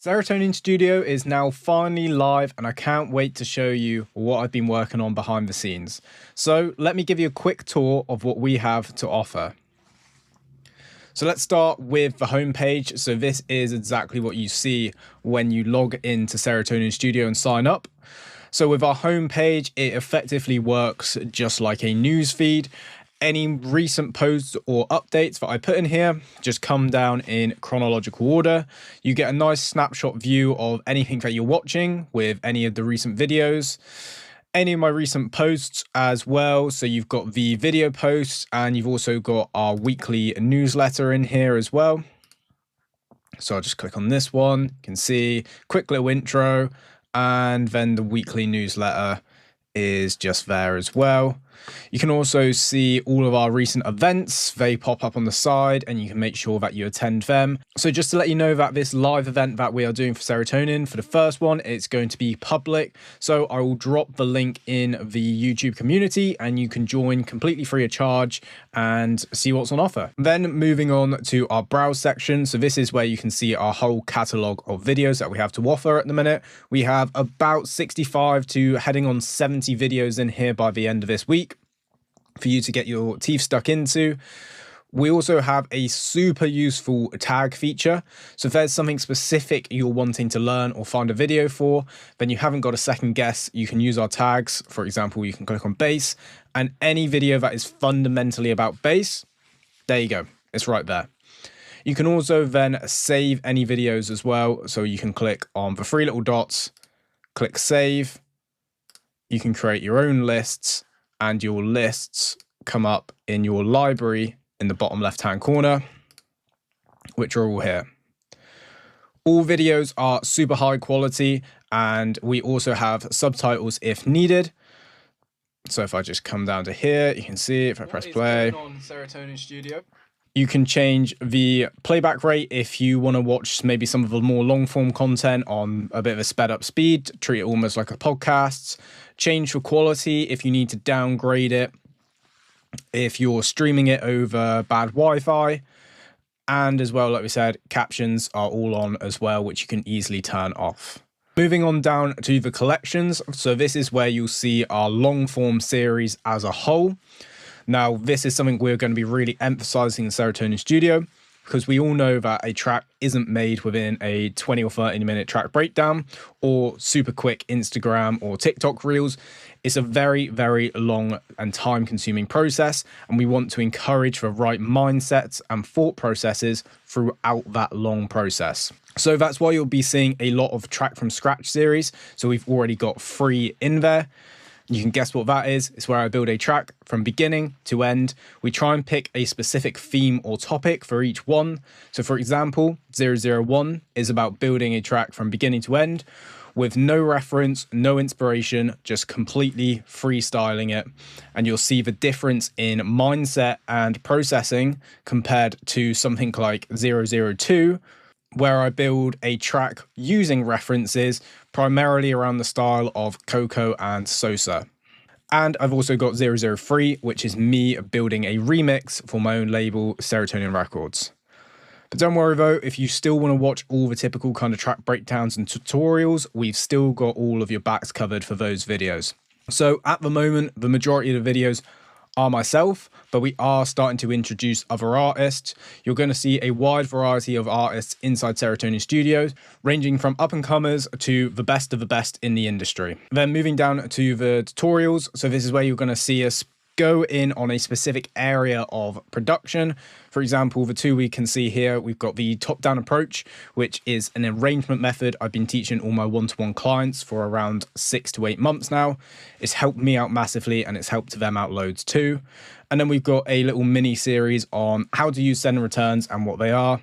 Serotonin Studio is now finally live and I can't wait to show you what I've been working on behind the scenes. So let me give you a quick tour of what we have to offer. So let's start with the homepage. So this is exactly what you see when you log into Serotonin Studio and sign up. So with our homepage, it effectively works just like a news feed. Any recent posts or updates that I put in here just come down in chronological order. You get a nice snapshot view of anything that you're watching with any of the recent videos, any of my recent posts as well. So you've got the video posts and you've also got our weekly newsletter in here as well. So I'll just click on this one. You can see quick little intro, and then the weekly newsletter is just there as well. You can also see all of our recent events. They pop up on the side and you can make sure that you attend them. So just to let you know that this live event that we are doing for Serotonin, for the first one, it's going to be public. So I will drop the link in the YouTube community and you can join completely free of charge and see what's on offer. Then moving on to our browse section. So this is where you can see our whole catalog of videos that we have to offer at the minute. We have about 65 to heading on 70 videos in here by the end of this week for you to get your teeth stuck into. We also have a super useful tag feature. So if there's something specific you're wanting to learn or find a video for, then you haven't got a second guess. You can use our tags. For example, you can click on bass, and any video that is fundamentally about bass, there you go. It's right there. You can also then save any videos as well. So you can click on the three little dots, click save. You can create your own lists, and your lists come up in your library in the bottom left-hand corner, which are all here. All videos are super high quality, and we also have subtitles if needed. So if I just come down to here, you can see if I press play. On Serotonin Studio, you can change the playback rate if you want to watch maybe some of the more long-form content on a bit of a sped-up speed, treat it almost like a podcast. Change for quality if you need to downgrade it, if you're streaming it over bad Wi-Fi, and as well, like we said, captions are all on as well, which you can easily turn off. Moving on down to the collections. So this is where you'll see our long form series as a whole. Now, this is something we're going to be really emphasizing in Serotonin Studio, because we all know that a track isn't made within a 20 or 30 minute track breakdown or super quick Instagram or TikTok reels. It's a very, very long and time consuming process, and we want to encourage the right mindsets and thought processes throughout that long process. So that's why you'll be seeing a lot of track from scratch series. So we've already got 3 in there. You can guess what that is. It's where I build a track from beginning to end. We try and pick a specific theme or topic for each one. So for example, 001 is about building a track from beginning to end with no reference, no inspiration, just completely freestyling it. And you'll see the difference in mindset and processing compared to something like 002, where I build a track using references primarily around the style of Coco and Sosa. And I've also got 003, which is me building a remix for my own label, Serotonin Records. But don't worry though, if you still want to watch all the typical kind of track breakdowns and tutorials, we've still got all of your backs covered for those videos. So at the moment, the majority of the videos are myself, but we are starting to introduce other artists. You're going to see a wide variety of artists inside Serotonin Studios, ranging from up-and-comers to the best of the best in the industry. Then moving down to the tutorials. So this is where you're going to see us go in on a specific area of production. For example, the 2 we can see here, we've got the top-down approach, which is an arrangement method I've been teaching all my one-to-one clients for around 6 to 8 months now. It's helped me out massively and it's helped them out loads too. And then we've got a little mini series on how to use send and returns and what they are.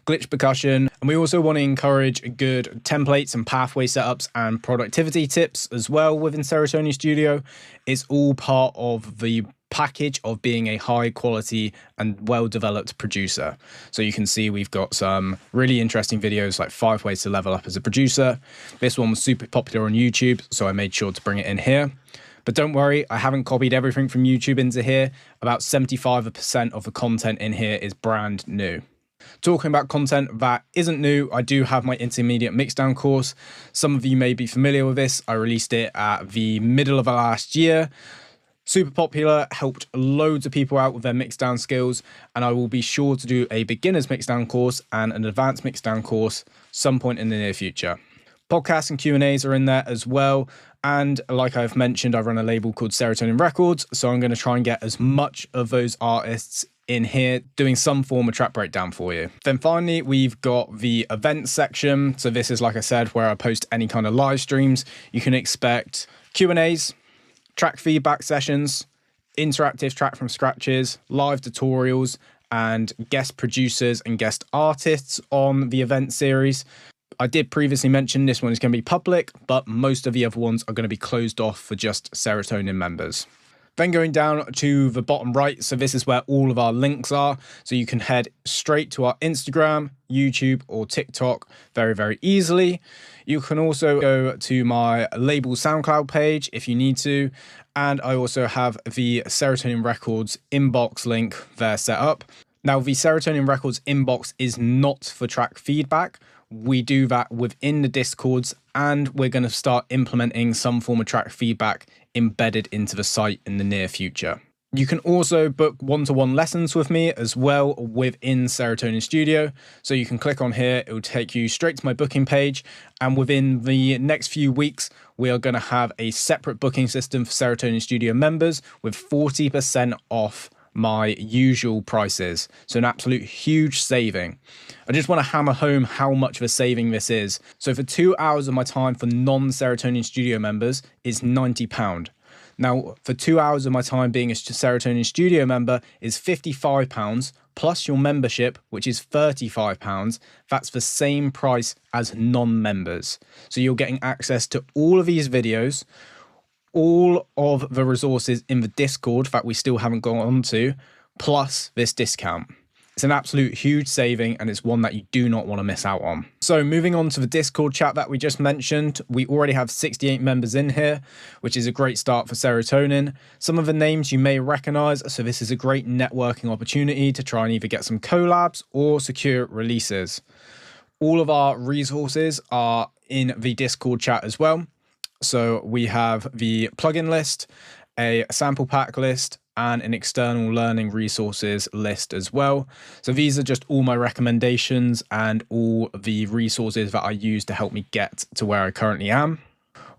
Glitch percussion, and we also want to encourage good templates and pathway setups and productivity tips as well within Serotonin Studio. It's all part of the package of being a high quality and well-developed producer. So you can see we've got some really interesting videos like 5 ways to level up as a producer. This one was super popular on YouTube, so I made sure to bring it in here. But don't worry, I haven't copied everything from YouTube into here. About 75% of the content in here is brand new. Talking about content that isn't new, I do have my intermediate mixdown course. Some of you may be familiar with this. I released it at the middle of last year. Super popular, helped loads of people out with their mixdown skills, and I will be sure to do a beginner's mixdown course and an advanced mixdown course some point in the near future. Podcasts and Q&As are in there as well. And like I've mentioned, I run a label called Serotonin Records. So I'm going to try and get as much of those artists in here doing some form of track breakdown for you. Then finally, we've got the events section. So this is, like I said, where I post any kind of live streams. You can expect Q&As, track feedback sessions, interactive track from scratches, live tutorials, and guest producers and guest artists on the event series. I did previously mention this one is going to be public, but most of the other ones are going to be closed off for just Serotonin members. Then going down to the bottom right, so this is where all of our links are. So you can head straight to our Instagram, YouTube, or TikTok very, very easily. You can also go to my label SoundCloud page if you need to. And I also have the Serotonin Records inbox link there set up. Now, the Serotonin Records inbox is not for track feedback. We do that within the Discords, and we're going to start implementing some form of track feedback embedded into the site in the near future. You can also book one-to-one lessons with me as well within Serotonin Studio. So you can click on here, it will take you straight to my booking page. And within the next few weeks, we are going to have a separate booking system for Serotonin Studio members with 40% off my usual prices. So an absolute huge saving. I just want to hammer home how much of a saving this is. So for 2 hours of my time for non-Serotonin Studio members is £90. Now, for 2 hours of my time being a Serotonin Studio member is £55 plus your membership, which is £35. That's the same price as non-members. So you're getting access to all of these videos, all of the resources in the Discord that we still haven't gone on to, plus this discount. It's an absolute huge saving, and it's one that you do not want to miss out on. So moving on to the Discord chat that we just mentioned, we already have 68 members in here, which is a great start for Serotonin. Some of the names you may recognize, so this is a great networking opportunity to try and either get some collabs or secure releases. All of our resources are in the Discord chat as well. So we have the plugin list, a sample pack list, and an external learning resources list as well. So these are just all my recommendations and all the resources that I use to help me get to where I currently am.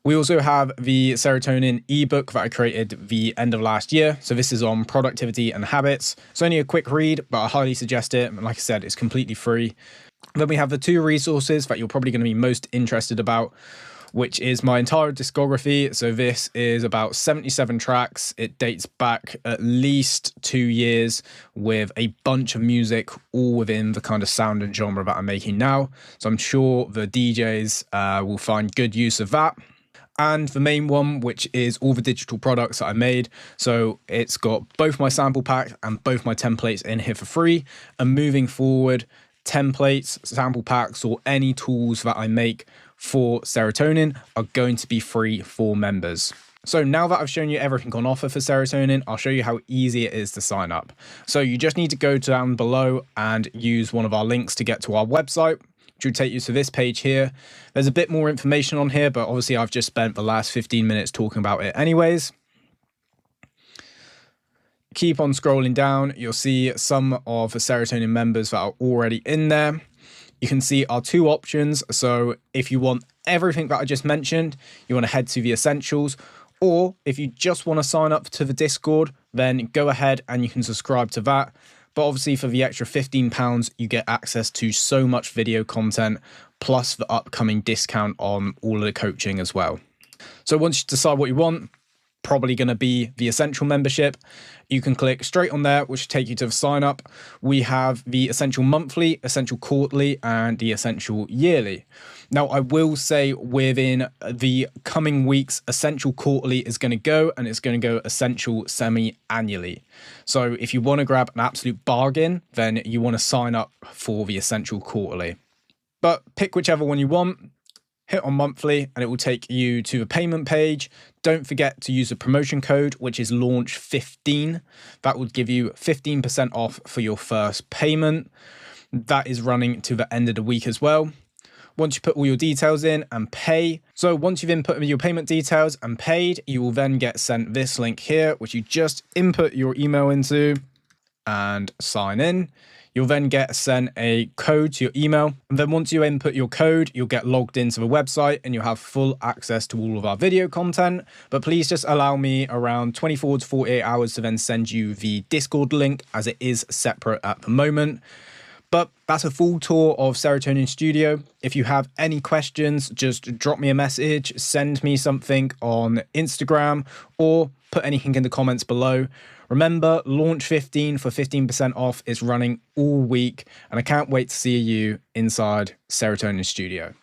We also have the Serotonin ebook that I created the end of last year. So this is on productivity and habits. It's only a quick read, but I highly suggest it. And like I said, it's completely free. Then we have the two resources that you're probably going to be most interested about, which is my entire discography. So this is about 77 tracks. It dates back at least 2 years with a bunch of music, all within the kind of sound and genre that I'm making now. So I'm sure the DJs will find good use of that. And the main one, which is all the digital products that I made. So it's got both my sample pack and both my templates in here for free. And moving forward, templates, sample packs, or any tools that I make for Serotonin are going to be free for members. So now that I've shown you everything on offer for Serotonin, I'll show you how easy it is to sign up. So you just need to go down below and use one of our links to get to our website, which will take you to this page here. There's a bit more information on here, but obviously I've just spent the last 15 minutes talking about it anyways. Keep on scrolling down. You'll see some of the Serotonin members that are already in there. You can see our two options. So if you want everything that I just mentioned, you want to head to the essentials, or if you just want to sign up to the Discord, then go ahead and you can subscribe to that. But obviously for the extra £15, you get access to so much video content, plus the upcoming discount on all of the coaching as well. So once you decide what you want, probably going to be the essential membership, you can click straight on there, which will take you to the sign up. We have the essential monthly, essential quarterly, and the essential yearly. Now, I will say within the coming weeks, essential quarterly is going to go, and it's going to go essential semi-annually. So if you want to grab an absolute bargain, then you want to sign up for the essential quarterly. But pick whichever one you want. Hit on monthly and it will take you to the payment page. Don't forget to use the promotion code, which is launch15. That would give you 15% off for your first payment. That is running to the end of the week as well. Once you put all your details in and pay. So once you've input your payment details and paid, you will then get sent this link here, which you just input your email into and sign in. You'll then get sent a code to your email. And then once you input your code, you'll get logged into the website and you'll have full access to all of our video content. But please just allow me around 24 to 48 hours to then send you the Discord link, as it is separate at the moment. But that's a full tour of Serotonin Studio. If you have any questions, just drop me a message, send me something on Instagram, or put anything in the comments below. Remember, Launch 15 for 15% off is running all week, and I can't wait to see you inside Serotonin Studio.